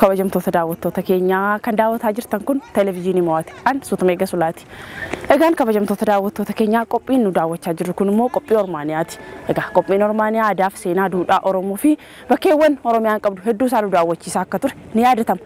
kabajamtoota daawwattoota keenyaa kan daawwataa jirtan kun televiziyoonii Mo'aati an Suutumee Gasulaati. Egaan kabajamtoota daawwattoota keenyaa qophiin nu daawwachaa jirru kun immoo qophii Ormaaniyaati. Egaa qophiin Ormaaniyaa aadaa fi seenaa duudhaa Oromoo fi bakkeewwan Oromiyaan qabdu hedduu isaa nu daawwachiisaa akka ture ni yaadatama.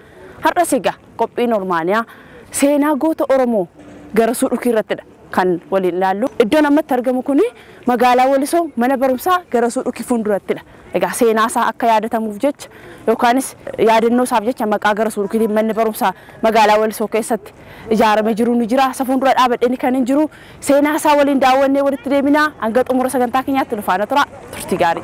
Har'as egaa qophiin Ormaaniyaa seenaa goota Oromoo gara Suudhukii irrattidha kan waliin ilaallu. Iddoon ammatti argamu kun magaalaa Walisoo mana barumsaa gara Suudhukii fuuldurattidha. Egaa seenaa isaa akka yaadatamuuf jecha yookaanis yaadannoo isaaf jecha maqaa gara Suudhukiitiin manni barumsaa magaalaa Walisoo keessatti ijaaramee jiru ni jira. Isa fuuldura dhaabadhee kan hin jiru seenaa isaa waliin daawwannee walitti deemina. Hanga xumura sagantaa keenyaatti nu faana tura. Turtii gaarii.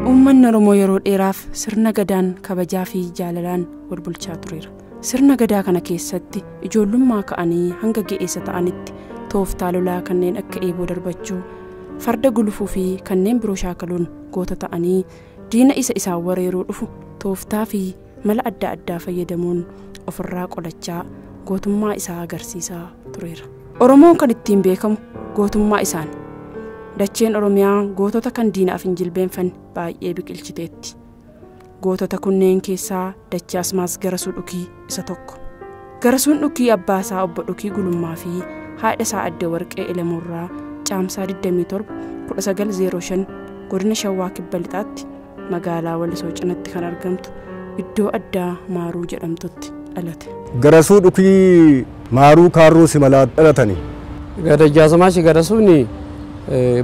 Uummanni Oromoo yeroo dheeraaf sirna gadaan kabajaa fi jaalalaan wal bulchaa tureera. Sirna gadaa kana keessatti ijoollummaa ka'anii hanga ga'eessa ta'anitti tooftaa lolaa kanneen akka eeboo darbachuu, farda gulufuu fi kanneen biroo shaakaluun goota ta'anii diina isaan weeraruu dhufu tooftaa fi mala adda addaa fayyadamuun ofirraa qolachaa gootummaa isaa agarsiisaa tureera. Oromoon kan ittiin beekamu gootummaa isaanii. Dacheen Oromiyaa gootota kan diinaaf hin jilbeenfanne baay'ee biqilchiteetti. Gootota kunneen keessaa Dachaasmaas gara Suudhukii isa tokko. Gara Suudhukii abbaa isaa obbo Dhukii Gulummaa fi haadha isaa Aadde Warqee Elemuurraa caamsaa 27 1905 godina Shawaa Kibba Lixaatti magaalaa Walisoo cinatti kan argamtu iddoo addaa Maaruu jedhamtutti dhalate. Gara Suudhukii Maaruu Kaarruu Simalaa dhalatani. Dachaasmaas gara Suudhukii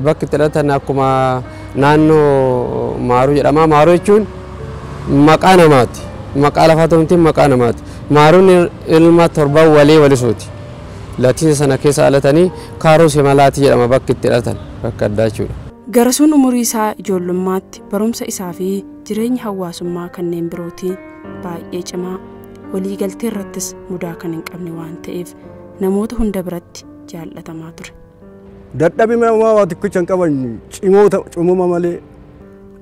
bakki dhalatan akkuma naannoo Maaruu jedhama. Maaruu jechuun maqaa namaati. Maqaa lafaa ta'uutiin maqaa namaati. Maaruun ilma torban walii Walisooti. Latiinsa sana keessa dhalatanii Kaarruu Simalaati jedhama bakki itti dhalatan bakka addaa jechuudha. Garasuun umurii isaa ijoollummaatti barumsa isaa fi jireenya hawaasummaa kanneen birootiin baay'ee cimaa waliigaltee irrattis mudaa kan hin qabne waan ta'eef namoota hunda biratti jaallatamaa ture. Dadhabima waa xiqqichaan qaban cimuma malee.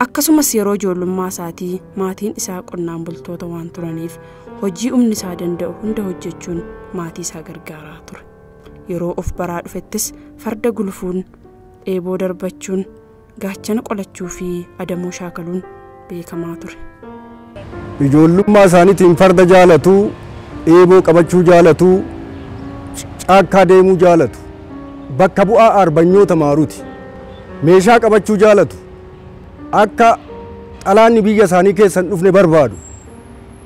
Akkasumas yeroo ijoollummaa isaatii maatiin isaa qonnaan bultoota waan turaniif hojii humni isaa danda'u hunda hojjechuun maatii isaa gargaaraa ture. Yeroo of baraa dhufettis farda gulufuun, eeboo darbachuun, gaachana qolachuu fi adamuu shaakaluun beekamaa ture. Ijoollummaa isaaniitiin farda jaalatu, eeboo qabachuu jaalatu, caakkaa deemuu jaalatu. Bakka bu'aa arbanyoota Maaruuti. Meeshaa qabachuu jaalatu. Akka xalaanni biyya isaanii keessan dhufne barbaadu.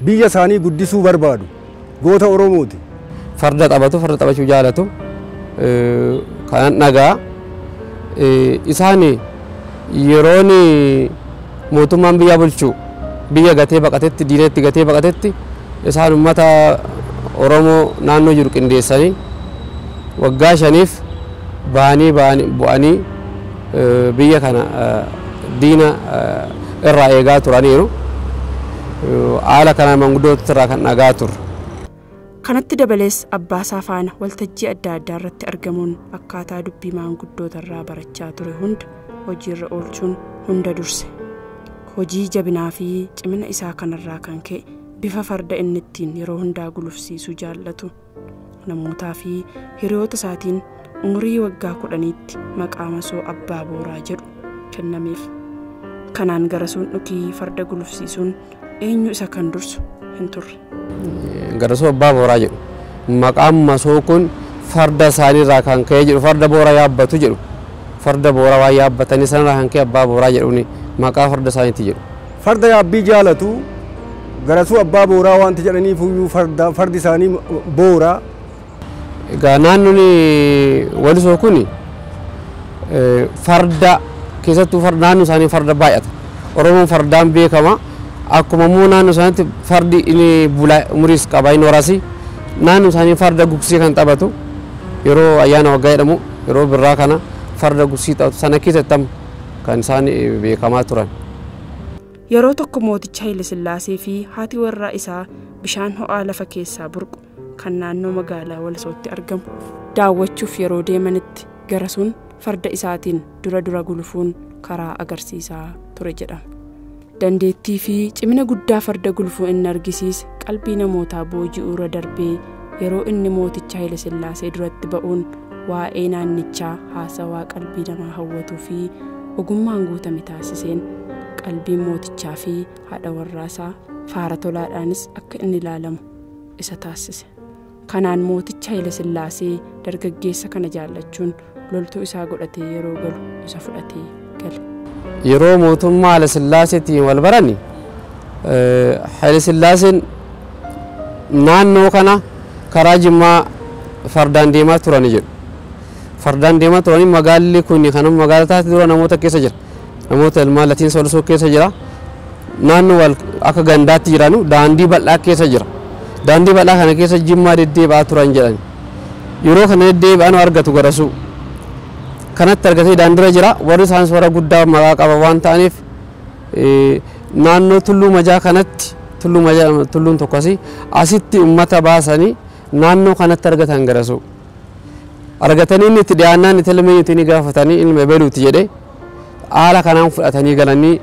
Biyya isaanii guddisuu barbaadu. Goota Oromooti. Farda taphachuu jaalatu. Kan dhagaa isaan yeroon mootummaan biyya bulchuu biyya gatee baqatetti diinetti gatee baqatetti isaan uummata Oromoo naannoo jiru qindeessanii waggaa 5 bu'anii biyya kana diina irraa eegaa turaniiru. Haala kana manguddoota irraa kan dhagaa ture. Kanatti dabalees abbaa isaa faana waltajjii adda addaa irratti argamuun akkaataa dubbii maanguddoota irraa barachaa ture hunda hojiirra oolchuun hunda durse. Hojii jabinaa fi cimina isaa kanarraa kan ka'e bifa farda inni ittiin yeroo hundaa gulufsiisuu jaallatu namootaa fi hiriyoota isaatiin umurii waggaa 10tti maqaa masoo abbaa booraa jedhu kennameef. Kanaan gara Suudhukii farda gulufsiisuun eenyu isa kan dursu hin turre. Garasuu abbaa booraa jedhu maqaan masoo kun farda isaaniirraa kan ka'ee jedhu farda boora yaabbatu jedhu farda boora waa yaabbatanii sanarraa kan ka'e abbaa booraa jedhuuni maqaa farda isaaniitti jedhu. Farda yaabbii jaalatu garasuu abbaa booraa wanti jedhaniif iyyuu fardi isaanii booraa. Egaa naannoon Walisoo kun farda keessattuu naannoo isaanii farda baay'ata. Oromoon fardaan beekama. Akkuma immoo naannoo isaaniitti fardi inni bulaa umuriis qaba inni horasi naannoo isaanii farda gugsii kan taphatu yeroo ayyaana waggaa jedhamu yeroo birraa kana farda gugsii taphatu sana keessatti kan isaan beekamaa turan. Yeroo tokko mooticha Haile Sillaasee fi haati warraa isaa bishaan ho'aa lafa keessaa burqu kan naannoo magaalaa Walisootti argamu daawwachuuf yeroo deemanitti Garasuun farda isaatiin dura gulufuun karaa agarsiisaa ture jedhama. Dandeettii fi cimina guddaa farda gulufuu inni argisiise qalbii namootaa booji'uu irra darbee yeroo inni mooticha Haile Sillaasee duratti ba'uun waa'ee naannichaa haasawaa qalbii namaa hawwatuu fi ogummaan guutame taasiseen qalbiin mootichaa fi haadha warraasaa faara tolaadhaanis akka inni ilaalamu isa taasise. Kanaan mooticha Haile Sillaasee dargaggeessa kana jaallachuun loltuu isaa godhatee yeroo galu isa fudhatee gale. Yeroo mootummaa Haile Sillaaseetiin wal barani Haile Sillaaseen naannoo kana karaa Jimmaa fardaan deemaa turani jedhu. Fardaan deemaa turani magaalli kun kan magaalaa taate dura namoota keessa jira. Namoota ilmaan Latiinsa Walisoo keessa jira. Naannoo wal akka gandaatti jiranu daandii bal'aa keessa jira. Daandii bal'aa kana keessa Jimmaa deddeebi'aa turan jedhani. Yeroo kana deddeebi'an argatu Garasuu. Kanatti argatee daandiirra jira warri isaan soora guddaa maqaa qaba waan ta'aniif naannoo tulluu majaa kanatti tulluun tokko asitti uummata baasanii naannoo kanatti argatan Garasuu. Argatanii inni itti dhiyaannaan itti ilmeenyuutiin gaafatanii ilma beeluuti jedhee haala kanaan fudhatanii galanii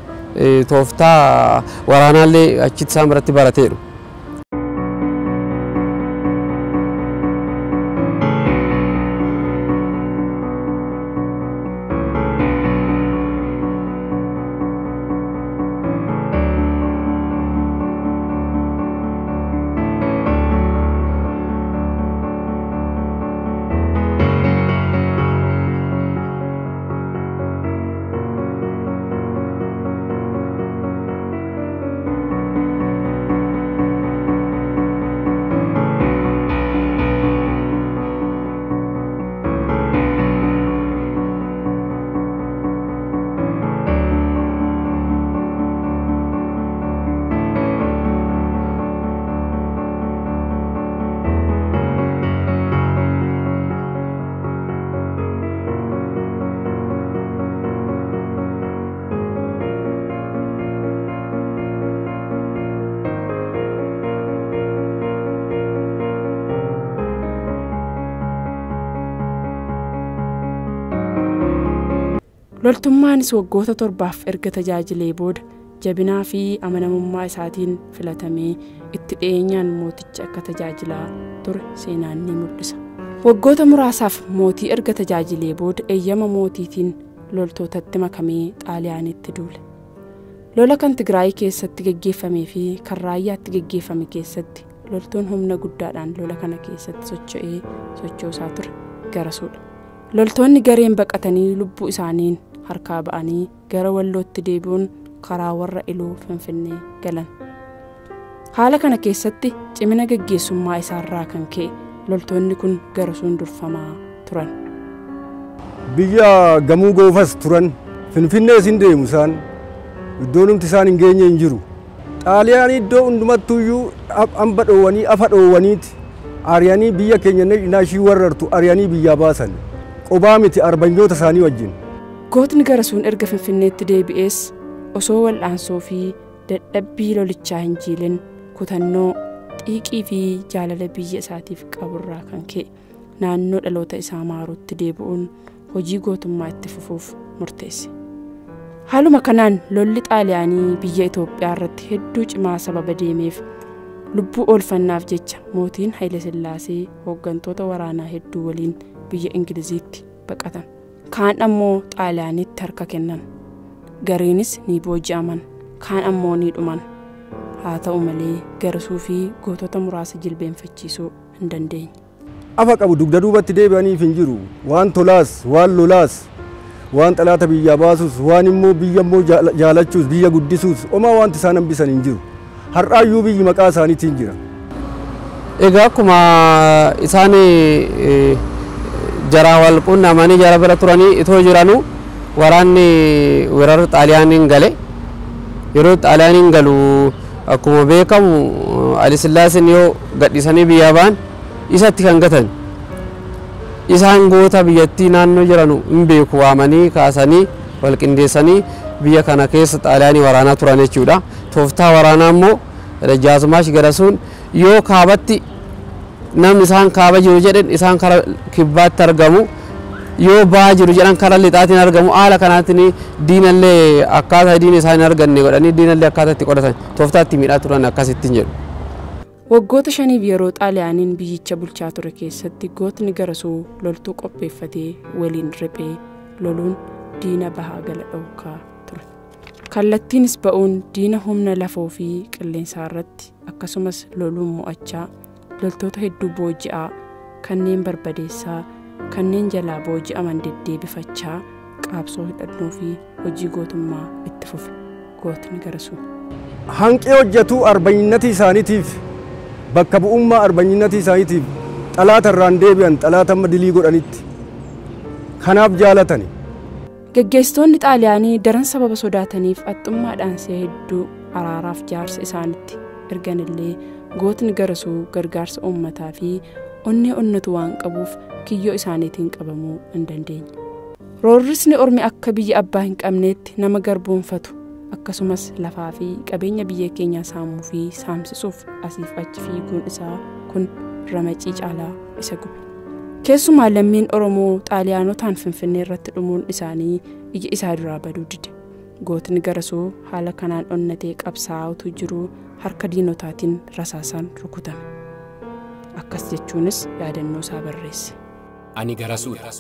tooftaa waraanaallee achitti isaan biratti barateedha. Loltummaanis waggoota 7 erga tajaajilee booda jabinaa fi amanamummaa isaatiin filatamee itti dhiyeenyaan mooticha akka tajaajilaa ture seenaan ni mul'isa. Waggoota muraasaaf mootii erga tajaajilee booda eeyyama mootiitiin loltootatti makamee Xaaliyaanitti duule. Lola kan Tigraay keessatti gaggeeffamee fi kan Raayyaatti gaggeeffame keessatti loltuun humna guddaadhaan lola kana keessatti sochoosaa ture Garasuudha. Loltoonni gareen baqatanii lubbuu isaaniin harkaa ba'anii gara Wallootti deebi'uun karaa warra Iluu Finfinnee galan. Haala kana keessatti cimina gaggeessummaa isaarraa kan ka'e loltoonni kun Garasuun durfamaa turan. Biyya gamuu goofas turan Finfinnee isin deemu isaan iddoon humti isaan hin geenye hin jiru. Xaaliyaan iddoo hundumattuyyuu hamba dhoowwanii afa dhoowwaniiti ari'anii biyya keenya naashii warrartu ari'anii biyyaa baasan. Qobaa miti arbanyoota isaanii wajjin. Gootni Garasuun erga Finfinneetti deebi'ees osoo wal'aansoo fi dadhabbii lolichaa hin jiilin kutannoo xiiqii fi jaalala biyya isaatiif qaburraa kan ka'e naannoo dhaloota isaa Maaruutti deebi'uun hojii gootummaa itti fufuuf murteesse. Haaluma kanaan lolli Xaaliyaanii biyya Itoophiyaa irratti hedduu cimaa sababa deemeef lubbuu oolfannaaf jecha mootiin Haile Sillaasee hooggantoota waraanaa hedduu waliin biyya Ingiliziitti baqatan. Kaan ammoo Xaaliyaanitti harka kennan. Gariinis ni booji'aman, kaan ammoo ni dhuman. haa ta'u malee garasuu fi gootota muraasa jilbeenfachiisuu hin dandeenye. Afa qabu dugda duubatti deebi'aniif hin jiru. Waan tolaas, waan lolaas, waan xalaata biyyaa baasus, waan immoo biyya immoo jaalachuus, biyya guddisuus, homaa wanti isaan hambisan hin jiru. Har'aayyuu biyyi maqaa isaaniitiin jira. Egaa akkuma isaan jara wal quunnamanii jara bira turanii itoo jiranuu waraanni weerara xaaliyaaniin gale. Yeroo xaaliyaaniin galu akkuma beekamu Haayile Sillaaseen yoo gadhiisanii biyyaa ba'an isatti kan gatan. Isaan goota biyyattii naannoo jiranu hin beeku waamanii kaasanii wal qindeessanii biyya kana keessa xaaliyaanii waraanaa turan jechuudha. Tooftaa waraanaa immoo Dajjaazmaash Garasuun yoo kaabatti namni isaan kaaba jiru jedhan isaan kara kibbaatti argamu, yoo ba'aa jiru jedhan kara lixaatiin argamu. Haala kanaatiin diinallee akkaataa diina isaan hin arganne godhanii diinallee akkaataa itti qodatan tooftaa itti miidhaa turan akkasittiin jedhu. Waggoota 5 yeroo xaaliyaaniin biyyicha bulchaa ture keessatti gootni Garasuu loltuu qopheeffatee waliin riphee loluun diina bahaa gala dhookaa ture. Kallattiinis ba'uun diina humna lafoo fi qilleensaa irratti akkasumas loluun mo'achaa loltoota hedduu booji'aa kanneen barbadeessaa kanneen jalaa booji'aman deddeebifachaa qaabsoo hidhannoo fi hojii gootummaa itti fufe gootni Garasuu. Hanqii hojjetuu arbanyinnatii isaaniitiif bakka bu'ummaa arbanyinnatii isaaniitiif xalaata irraan deebi'an xalaata amma dilii godhanitti kanaaf jaalatani. Gaggeessitoonni xaaliyaanii daran sababa sodaataniif haxxummaadhaan si'a hedduu araaraaf jaarsa isaanitti erganillee gootni Garasuu gargaarsa uummataa fi onnee onnatu waan qabuuf kiyyoo isaaniitiin qabamuu hin dandeenye. Roorrisni ormi akka biyya abbaa hin qabneetti nama garboonfatu akkasumas lafaa fi qabeenya biyya keenyaa saamuu fi saamsisuuf asiif achi fiiguun isaa kun ramacii caalaa isa gube. Keessumaa lammiin Oromoo xaaliyaanotaan Finfinnee irratti dhumuun isaanii ija isaa duraa baduu dide. Gootni Garasuu haala kanaan onnatee qabsaa'utu jiru harka diinotaatiin rasaasaan rukutame. Akkas jechuunis yaadannoo isaa barreesse. Ani Garasuudha.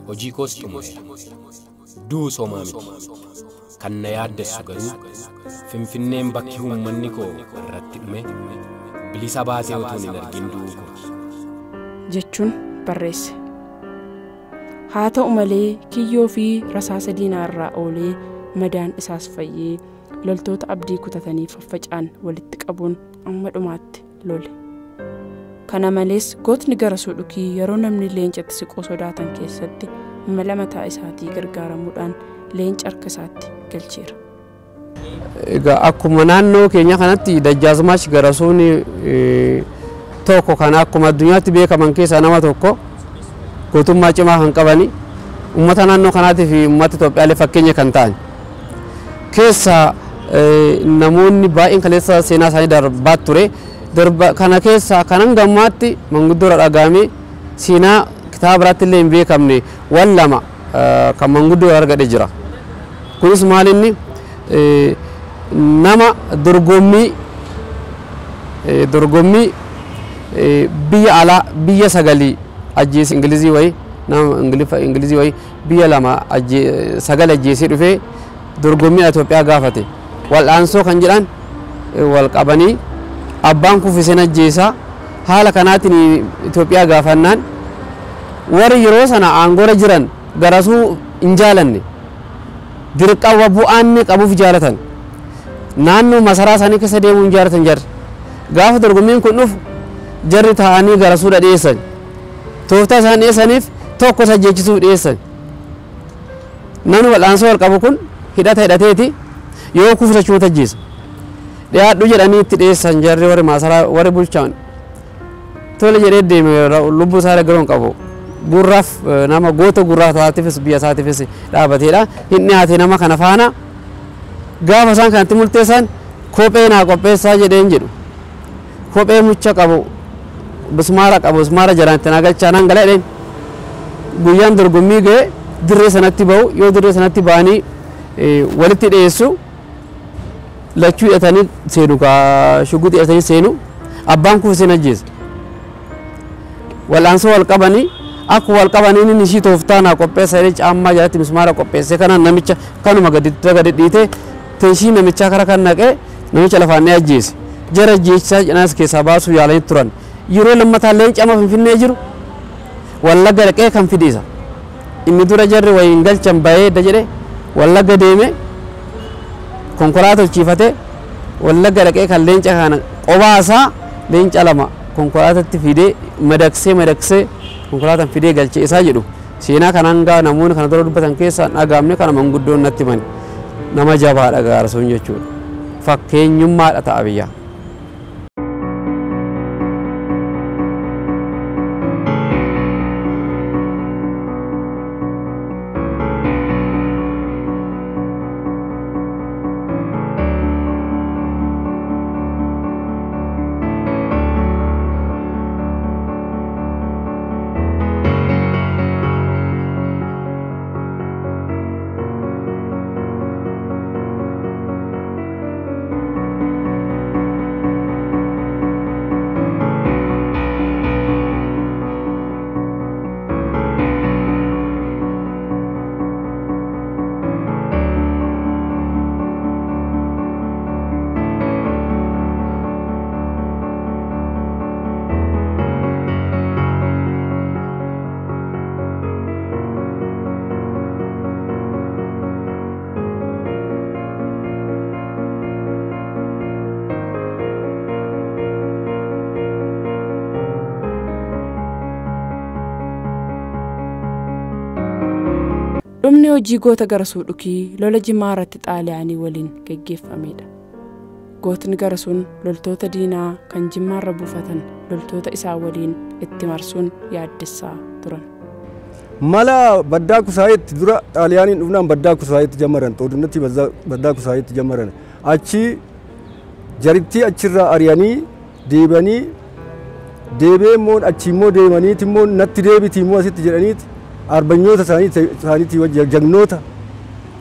Hojii koos xumure. Du'uu somaa miti. Kan na yaaddessu garuu Finfinneen bakki uummanni koo irratti dhume bilisa baatee utuu hin argin du'uu kooti jechuun barreesse. Haa ta'u malee kiyyoo fi rasaasa diinaa irraa oolee madaan isaas fayyee loltoota abdii kutatanii faffaca'an walitti qabuun amma dhumaatti lole. Kana malees gootni Garasuu dhukii yeroo namni leencatti siquu sodaatan keessatti mala mataa isaatii gargaaramuudhaan leenca harka isaatti galcheera. Egaa akkuma naannoo keenya kanatti Dajjaazmaash Garasuun tokko kan akkuma addunyaatti beekaman keessaa nama tokko gootummaa cimaa kan qabani uummata naannoo kanaatii fi uummata Itoophiyaallee fakkeenya kan ta'an keessa namoonni baay'een kaleessa seenaa isaanii darbaa ture. Kana keessa kanan gammaatti manguddoora dhagaame seenaa kitaaba biraatti illee hin beekamne waan lama kan manguddoora argate jira. Kunis maalinni nama dorgommii biyya alaa biyya sagalii ajjeesee Ingilizii wayii nama Ingilizii wayii biyya lama sagal ajjeesee dhufee dorgommii Itoophiyaa gaafate. Wal'aansoo kan jedhan wal qabanii abbaan kuffiseen ajjeesaa haala kanaatiin Itoophiyaa gaafannaan warri yeroo sana aangoora jiran Garasuu hin jaalanne dirqama bu'aanni qabuuf jaalatan naannoo masaraa isaanii keessa deemuu hin jaalatan jarri gaafa dorgommiin kun dhufu jarri taa'anii Garasuudha dhiyeessan tooftaa isaan dhiyeessaniif tokko isa ajjeechisuuf dhiyeessan namni wal'aansoo wal qabu kun hidhata hidhateeti yoo kufisachuuta ajjeesa dhiyaadhu jedhanii itti dhiyeessan jarri warri masaraa warri bulchaan tole jedhee deeme lubbuu isaa dhaggaruun qabu gurraaf nama goota gurraa taatiifis biyya isaatiifis dhaabateedha hin dhiyaate nama kana faana gaafa isaan kanatti murteessan kophee naa qopheessaa jedheen jedhu kophee mucha qabu bismaara jalaan itti nagalchaa nan gala jedheen guyyaan dorgommii ga'e dirree sanatti ba'u yoo dirree sanatti ba'anii walitti dhiyeessu lachuu hidhatanii seenu shugguxii hidhatanii seenu abbaan kuffiseen ajjeesa wal'aansoo wal qabanii akka wal qabanii inni ishii tooftaa naa qopheessa jedhee caammaa jalatti mismaara qopheessee kanaan namicha kanuma gadi dhiitee tenshii namichaa kara kan naqee namicha lafaannee ajjeese jara ajjeechaa cinaas keessaa baasuu yaalanii turan yeroo lammataa leenca ama Finfinnee jiru Wallagga dhaqee kan fidiisa inni dura jarri wayiin galchan bayeedda jedhe Wallagga deeme konkolaataa tolchiifate Wallagga dhaqee kan leenca kana qobaasaa leenca lama konkolaataatti fidee madaksee konkolaataan fidee galchee isaa jedhu seenaa kanaan gaa namoonni kana dura dubbatan keessaa dhagaamne kana manguddoon natti mani nama jabaadha Gaarsuun jechuudha fakkeenyummaadha ta'a biyyaa. Dhumni hojii goota Garasuu Dhukii lola Jimmaa irratti Xaaliyaanii waliin geggeeffamedha. Gootni Garasuun loltoota diinaa kan Jimmaa irra buufatan loltoota isaa waliin itti marsuun yaaddessaa turan. Mala baddaa Kusaayetti dura Xaaliyaaniin dhufnaan baddaa Kusaayetti jammaran xoodinatti baddaa Kusaayetti jammaran achi jaritti achirraa ari'anii deebanii deebee immoo achi immoo deemaniiti immoo natti deebiti immoo asitti jedhaniiti arbanyoota isaaniitii wajjin jagnoota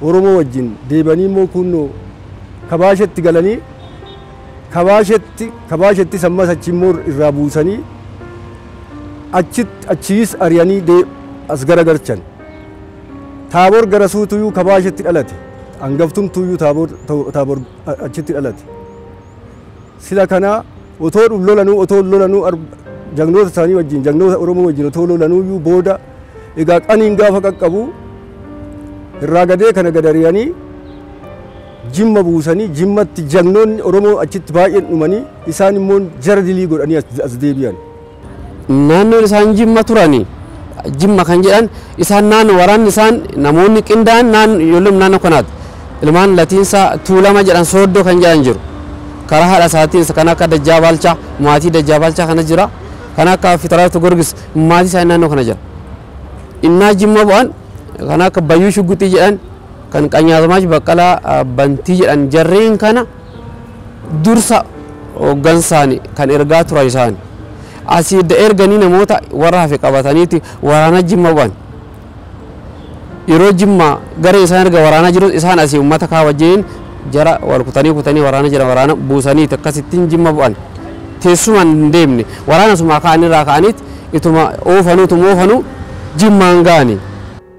Oromoo wajjin deebanii immoo kunnoo kabaashetti galanii kabaashetti sammas achi immoo irraa buusanii achiis ari'anii as garagalchan. Taaboor Garasuutuyyuu kabaashetti dhalate hangaftumtuyyuu taaboor achitti dhalate. Sila kana otoo lolanuu jagnoota isaanii wajjin jagnoota Oromoo wajjin otoo lolanuuyyuu booda egaa qaniin gaafa qaqqabu irraa gadee kana gadariyanii Jimma buusanii Jimmatti jagnoonni Oromoo achitti baay'een dhumanii isaan immoo jara dilii godhanii as deebi'an. Naannoon isaan Jimma turanii Jimma kan jedhan isaan naannoo waraanni isaan namoonni qindaa'an yoolum naannoo kanaati ilmaan latiinsa Tuulama jedhan Sooddoo kan jedhan jiru karaa haadha isaatiin kan akka Dajjaa Baalchaa maatii Dajjaa Baalchaa kana jira kan akka Fitaraatu Gorgis maatii isaa naannoo kana jira. Innaa Jimma bu'an kan akka Bayyuu Shugguxii jedhan kan Qanyaazmaach Baqqalaa Bantii jedhan jarreen kana dursa hooggansaani kan ergaa turan isaani. Asii erganii namoota warra hafe qabataniiti waraana Jimma bu'an. Yeroo Jimma garee isaan erga waraana jiru isaan asii uummata kaa wajjin jara wal kutanii waraana jira waraana buusanii akkasittiin Jimma bu'an. Teessumaan hin deemne waraana sumaa ka'anirraa ka'aniiti ituma oofanuu Jimmaan gaani.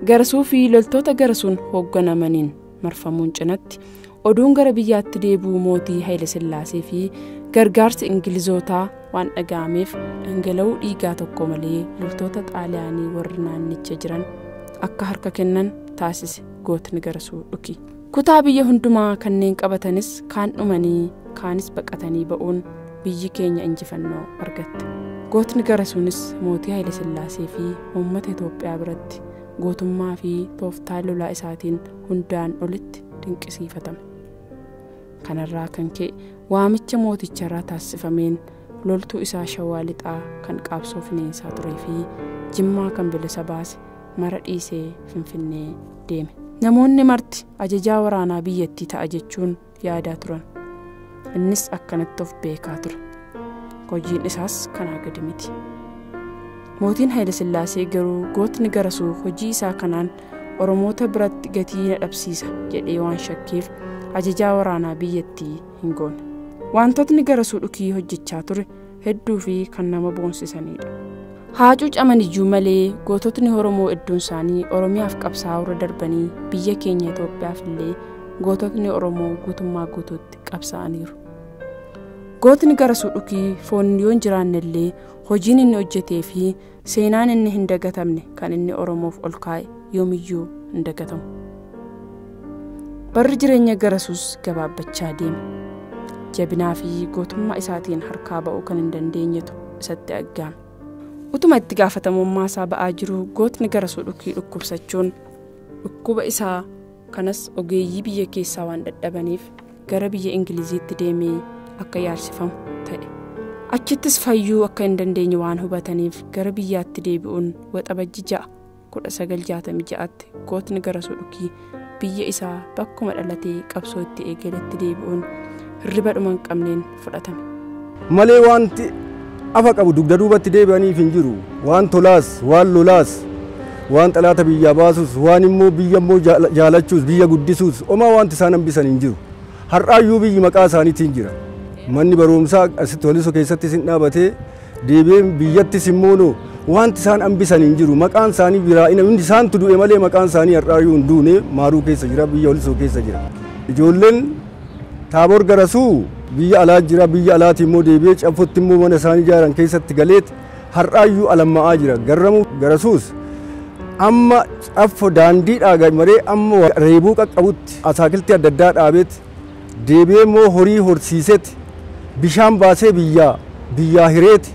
Garasuu fi loltoota Garasuun hoogganamaniin marfamuun cinatti oduun gara biyyaatti deebi'uu mootii Haayile Sillaasee fi gargaarsi Ingilizootaa waan dhaga'ameef dhangala'uu dhiigaa tokko malee loltoota Xaaliyaanii warri naannicha jiran akka harka kennan taasise gootni Garasuu Dhukii. Kutaa biyya hundumaa kanneen qabatanis kaan dhumanii kaanis baqatanii ba'uun biyyi keenya injifannoo argatte. Gootni Garasuunis mootii Haayile Sillaasee fi uummata Itoophiyaa biratti gootummaa fi tooftaa lolaa isaatiin hundaan olitti dinqisiifatame. Kanarraa kan ka'e waamicha mooticharraa taasifameen loltuu isaa Shawaa Lixaa kan qaabsoo fineensaa turee fi Jimmaa kan bilisa baase mara dhiisee Finfinnee deeme. Namoonni marti ajajaa waraanaa biyyattii ta'a jechuun yaadaa turan. Innis akkanatti of beekaa ture. Hojiin isaas kanaa gadi miti. Mootiin Haayile Sillaasee garuu gootni Garasuu hojii isaa kanaan Oromoota biratti gatii na dhabsiisa jedhee waan shakkeef ajajaa waraanaa biyyattii hin goone. Wantootni Garasuu Dhukii hojjechaa ture hedduu fi kan nama boonsisanidha. Haacuu camaniyyuu malee goototni Oromoo hedduun isaanii Oromiyaaf qabsaa'uu darbanii biyya keenya Itoophiyaaf illee goototni Oromoo guutummaa guutuutti qabsaa'aniiru. Gootni Garasuu Dhukii foon yoo hin jiraannellee hojiin inni hojjetee fi seenaan inni hin dagatamne kan inni Oromoof ol kaa'e yoomiyyuu hin dagatamu. Barri jireenya Garasuus gabaabbachaa deeme. Jabinaa fi gootummaa isaatiin harkaa ba'uu kan hin dandeenyetu isatti aggaame. Utuma itti gaafatamummaa isaa ba'aa jiru Gootni Garasuu Dhukii dhukkubsachuun dhukkuba isaa kanas ogeeyyii biyya keessaa waan dadhabaniif gara biyya Ingiliziitti deemee akka yaalsifamu ta'e. Achittis fayyuu akka hin dandeenye waan hubataniif gara biyyaatti deebi'uun waxabajji 1966tti Gootni Garasuu Dhukii biyya isaa bakkuma dhalatee qabsoo itti eegaletti deebi'uun hirriba dhuma hin qabneen fudhatame. Malee wanti afa qabu dugda duubatti deebi'aniif hin jiru. Waan tolaas, waan lolaas, waan xalaata biyyaa baasus, waan immoo biyya immoo jaalachuus, biyya guddisuus, homaa wanti isaan hambisan hin jiru. Har'aayyuu biyyi maqaa isaaniitiin jira. Manni barumsaa asitti Walisoo keessattis hin dhaabatee deebi'ee biyyattis immoo wanti isaan hambisan hin jiru. Maqaan isaanii biraa hundi isaantu du'e malee maqaan isaanii har'aayyuu hin duune Maaruu keessa jira, biyya Walisoo keessa jira. Ijoolleen Taaboor Garasuu biyya alaa jira, biyya alaati immoo deebi'ee Caffootti immoo mana isaanii ijaaran keessatti galeet har'aayyuu alamma'aa jira. Garramuu Garasuus amma Caffoo daandiidhaa maree amma reebuu qaqqabutti asaakiltii adda addaa dhaabeet deebi'ee immoo horii horsiiseet bishaan baasee biyyaa hireeti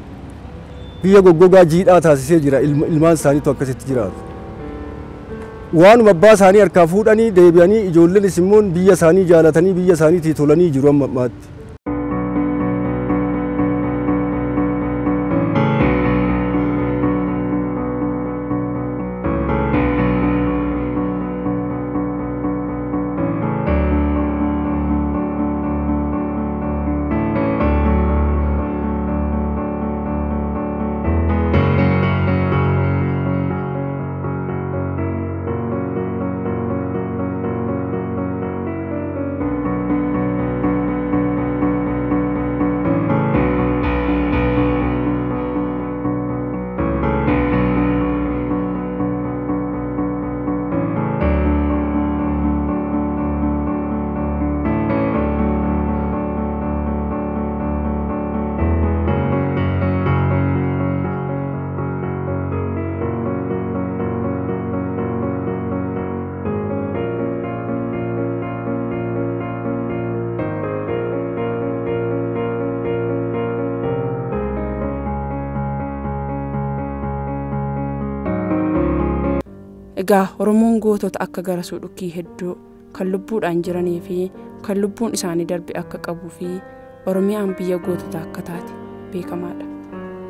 biyya goggogaa jiidhaa taasisee jira. Ilmaan isaaniitu akkasitti jiraatu. Waanuma abbaa isaanii harkaa fuudhanii deebi'anii ijoollenis immoo biyya isaanii jaalatanii biyya isaaniitii tolanii jiru amma ammaatti. Egaa Oromoon gootota akka Garasuu Dhukii hedduu kan lubbuudhaan jiranii fi kan lubbuun isaanii darbe akka qabuu fi Oromiyaan biyya gootota akka taate beekamaadha.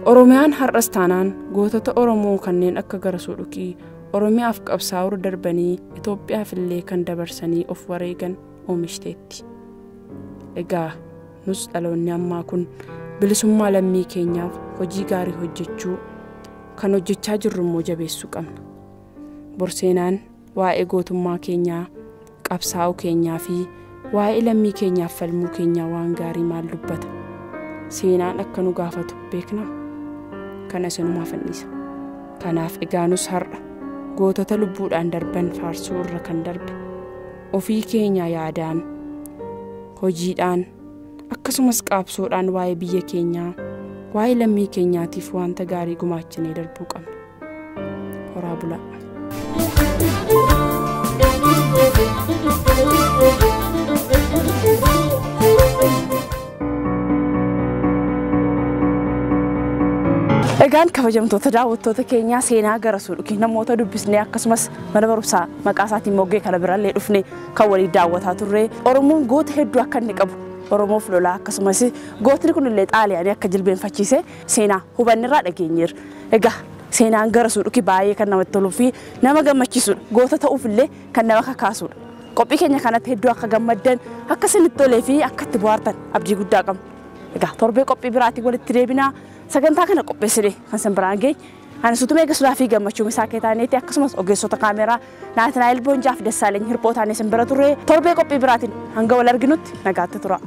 Oromiyaan har'as taanaan gootota Oromoo kanneen akka Garasuu Dhukii Oromiyaaf qabsaa'uu darbanii Itoophiyaaf illee kan dabarsanii of wareegan oomishiteetti. Egaa nus dhaloonni ammaa kun bilisummaa lammii keenyaaf hojii gaarii hojjechuu kan hojjechaa jirru immoo jabeessuu qabna. Borseenaan waa'ee gootummaa keenyaa, qabsaa'uu keenyaa fi waa'ee lammii keenyaaf falmuu keenyaa waan gaarii maal dubbata. Seenaan akka nu gaafatu beekna. Kana isinumaaf anniisa. Kanaaf egaa nus har'a gootota lubbuudhaan darban faarsuu irra kan darbe ofii keenya yaadaan, hojiidhaan akkasumas qaabsoodhaan waa'ee biyya keenyaa, waa'ee lammii keenyaatiif wanta gaarii gumaachinee darbuu qabna. Horaa bulaa. Egaan kabajamtoota daawwattoota keenyaa seenaa Garasuu Dhukii namoota dubbisnee akkasumas mana barumsaa maqaa isaatiin moggee kana birallee dhufne kan waliin daawwataa turre. Oromoon goota hedduu akka inni qabu Oromoof lolaa akkasumas gootni kun illee Xaaliyaanii akka jilbeenfachiise seenaa hubannirraa dhageenyeerra. Egaa seenaan Garasuu Dhukii baay'ee kan namatti toluu fi nama gammachiisudha. Goota ta'uuf illee kan nama kakaasudha. Qophii keenya kanatti hedduu akka gammaddan akka isinitti tolee fi akka itti bohaartan abdii guddaa qabna. Egaa torbee qophii biraatiin walitti deebinaa. Sagantaa kana qopheessine kan isin biraan ga'e ani Sutumee Gasuudhaa fi Gammachuu Misaa Keetaaneeti akkasumas ogeessota kaameeraa Naatinaayil Boonjaa fi Dassaaleny Hirphootaan isin bira turre torbee qophii biraatiin hanga wal arginutti nagaatti tura.